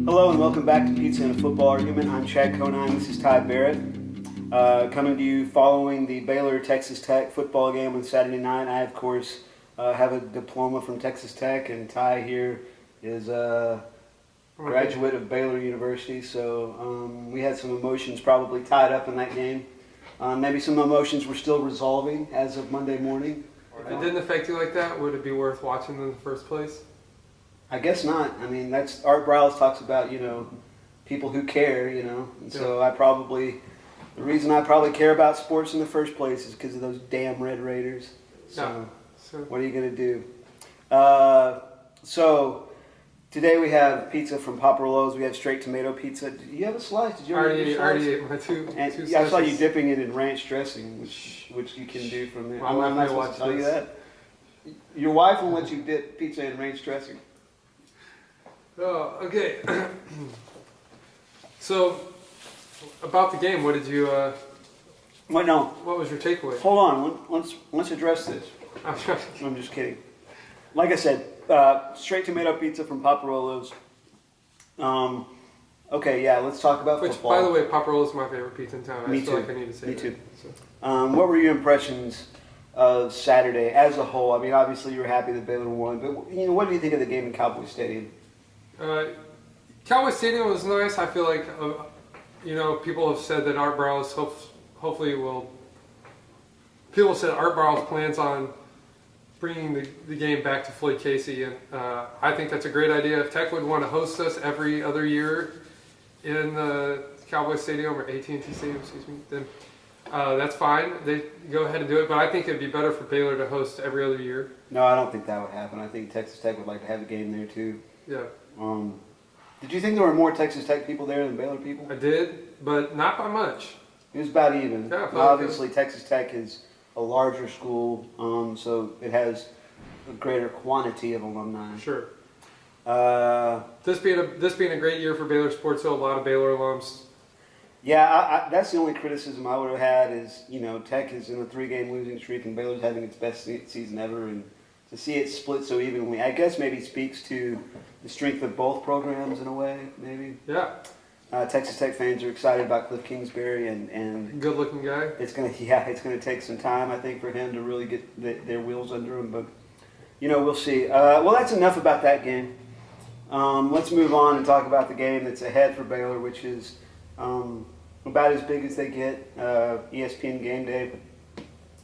Hello and welcome back to Pizza and a Football Argument. I'm Chad Conine. This is Tye Barrett. Coming to you following the Baylor-Texas Tech football game on Saturday night. I, of course, have a diploma from Texas Tech, and Tye here is a graduate of Baylor University. So we had some emotions probably tied up in that game. Maybe some emotions we're still resolving as of Monday morning. If it didn't affect you like that, would it be worth watching in the first place? I guess not. I mean, that's Art Briles talks about, people who care, And so the reason I probably care about sports in the first place is because of those damn Red Raiders. So what are you going to do? So today we have pizza from Paparolo's. We have straight tomato pizza. Do you have a slice? Did you already ate my two slices. I saw you dipping it in ranch dressing, which you can do from there. I'm not supposed to tell you that. Your wife will let you dip pizza in ranch dressing. Oh, okay. So, about the game, what did you? What? No. What was your takeaway? Hold on. Let's address this. I'm just kidding. Like I said, straight tomato pizza from Paparolo's. Okay, yeah. Let's talk about football. Which, by the way, Paparolo's is my favorite pizza in town. Me I feel too. like I need to say Me that. too. So. What were your impressions of Saturday as a whole? I mean, obviously you were happy that Baylor won, but what do you think of the game in Cowboy Stadium? Cowboy Stadium was nice. I feel like, people have said that Art Briles hopefully will. People said Art Briles plans on bringing the game back to Floyd Casey, and I think that's a great idea. If Tech would want to host us every other year in the Cowboy Stadium or AT&T Stadium, then that's fine. They go ahead and do it, but I think it'd be better for Baylor to host every other year. No, I don't think that would happen. I think Texas Tech would like to have a game there too. Yeah. Did you think there were more Texas Tech people there than Baylor people? I did, but not by much. It was about even. Yeah, obviously, Texas Tech is a larger school, so it has a greater quantity of alumni. Sure. This being a great year for Baylor sports, so a lot of Baylor alums. Yeah, that's the only criticism I would have had is, Tech is in a 3-game losing streak and Baylor's having its best season ever, and to see it split so evenly, I guess maybe speaks to the strength of both programs in a way, maybe. Yeah. Texas Tech fans are excited about Cliff Kingsbury and good-looking guy. It's gonna take some time, I think, for him to really get their wheels under him. But we'll see. Well, that's enough about that game. Let's move on and talk about the game that's ahead for Baylor, which is about as big as they get. ESPN Game Day.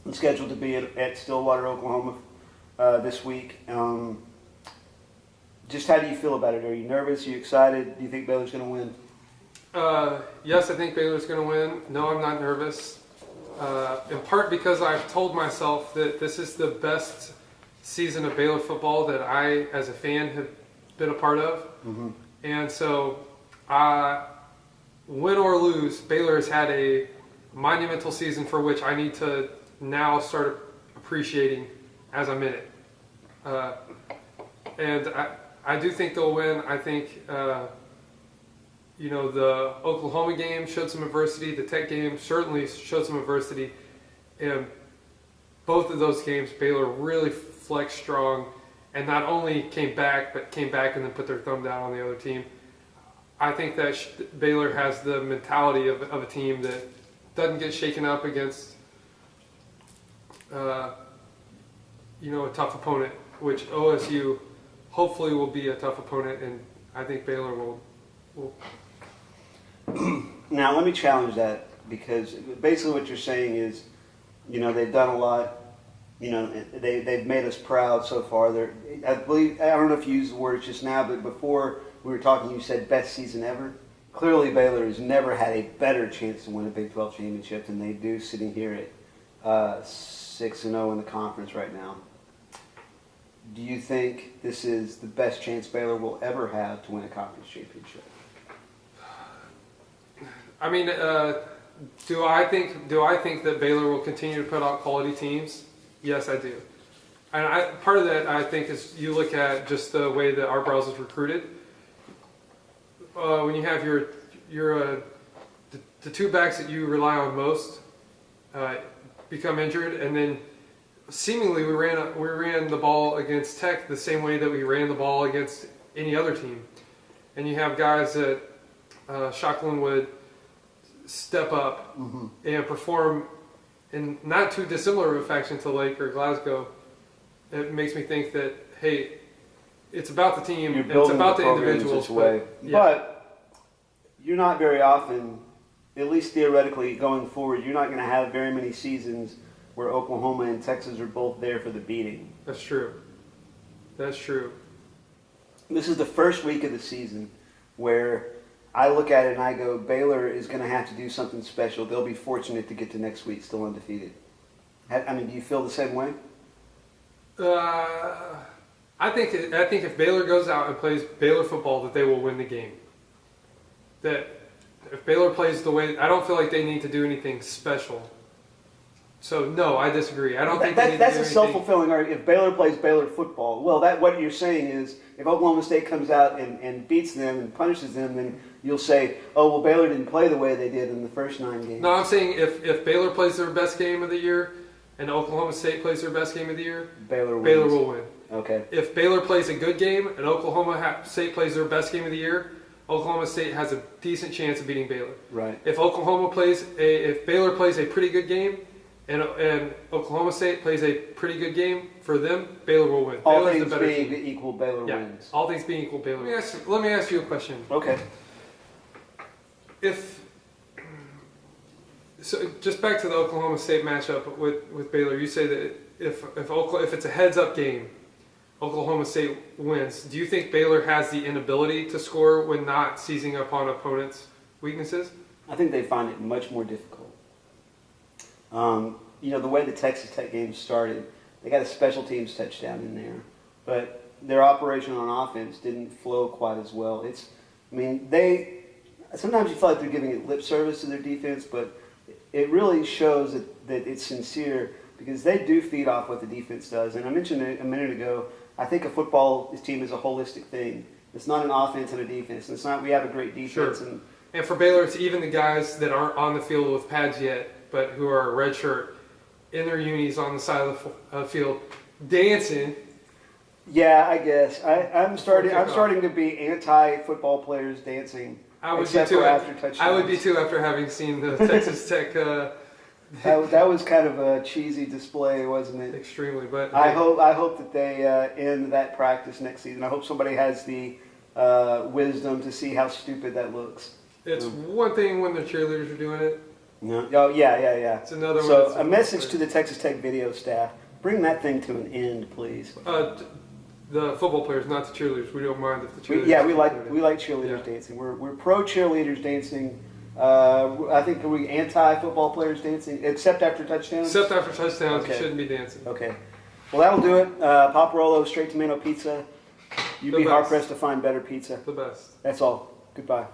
I'm scheduled to be at Stillwater, Oklahoma this week. Just how do you feel about it? Are you nervous? Are you excited? Do you think Baylor's going to win? Yes, I think Baylor's going to win. No, I'm not nervous. In part because I've told myself that this is the best season of Baylor football that I, as a fan, have been a part of. Mm-hmm. And so, win or lose, Baylor has had a monumental season for which I need to now start appreciating as I'm in it. And I do think they'll win. I think, the Oklahoma game showed some adversity. The Tech game certainly showed some adversity. And both of those games, Baylor really flexed strong and not only came back, but came back and then put their thumb down on the other team. I think that Baylor has the mentality of a team that doesn't get shaken up against, a tough opponent, which OSU hopefully will be a tough opponent, and I think Baylor will. Now, let me challenge that, because basically what you're saying is, they've done a lot. They've made us proud so far. I don't know if you used the words just now, but before we were talking, you said best season ever. Clearly, Baylor has never had a better chance to win a Big 12 championship than they do sitting here at 6-0 in the conference right now. Do you think this is the best chance Baylor will ever have to win a conference championship? I mean, do I think that Baylor will continue to put out quality teams? Yes, I do. And part of that, I think, is you look at just the way that Art Briles is recruited. When you have the two backs that you rely on most become injured, and then seemingly we ran the ball against Tech the same way that we ran the ball against any other team. and you have guys that Shocklin would step up and perform in not too dissimilar of a fashion to Lake or Glasgow, it makes me think that, hey, it's about the team, You're it's building about the program in individuals. such a way. Yeah. But you're not very often, at least theoretically going forward, you're not going to have very many seasons where Oklahoma and Texas are both there for the beating. That's true. That's true. This is the first week of the season where I look at it and I go, Baylor is going to have to do something special. They'll be fortunate to get to next week still undefeated. I mean, do you feel the same way? I think if Baylor goes out and plays Baylor football, that they will win the game. That if Baylor plays the way, I don't feel like they need to do anything special. So no, I disagree. I don't think they need that's to do a anything. self-fulfilling argument. If Baylor plays Baylor football, well, what you're saying is if Oklahoma State comes out and beats them and punishes them, then you'll say, oh, well, Baylor didn't play the way they did in the first 9 games. No, I'm saying if Baylor plays their best game of the year and Oklahoma State plays their best game of the year, Baylor will win. Okay. If Baylor plays a good game and Oklahoma State plays their best game of the year, Oklahoma State has a decent chance of beating Baylor. Right. If Baylor plays a pretty good game and Oklahoma State plays a pretty good game for them, Baylor will win. All Baylor's things the better being team. equal, Baylor Yeah, wins. all things being equal, Baylor. Let me ask you a question. Okay. So just back to the Oklahoma State matchup with Baylor, you say that if it's a heads-up game, Oklahoma State wins. Do you think Baylor has the inability to score when not seizing upon opponents' weaknesses? I think they find it much more difficult. The way the Texas Tech game started, they got a special teams touchdown in there, but their operation on offense didn't flow quite as well. Sometimes you feel like they're giving it lip service to their defense, but it really shows that it's sincere because they do feed off what the defense does. And I mentioned it a minute ago, I think a football team is a holistic thing. It's not an offense and a defense. It's not we have a great defense. Sure. And for Baylor, it's even the guys that aren't on the field with pads yet, but who are red shirt in their unis on the side of the field dancing. Yeah, I guess I'm starting to be anti-football players dancing. I would except be too for after touchdowns. I would be too after having seen the Texas Tech. That was kind of a cheesy display, wasn't it? Extremely, but I hope that they end that practice next season. I hope somebody has the wisdom to see how stupid that looks. It's one thing when the cheerleaders are doing it. No. Oh yeah. It's another one. So a message to the Texas Tech video staff: bring that thing to an end, please. The football players, not the cheerleaders. We don't mind if the cheerleaders. We like cheerleaders dancing. We're pro cheerleaders dancing. I think we anti-football players dancing, except after touchdowns? Except after touchdowns, Okay. you shouldn't be dancing. Okay. Well, that'll do it. Paparolo, straight tomato pizza. You'd The be best. hard-pressed to find better pizza. The best. That's all. Goodbye.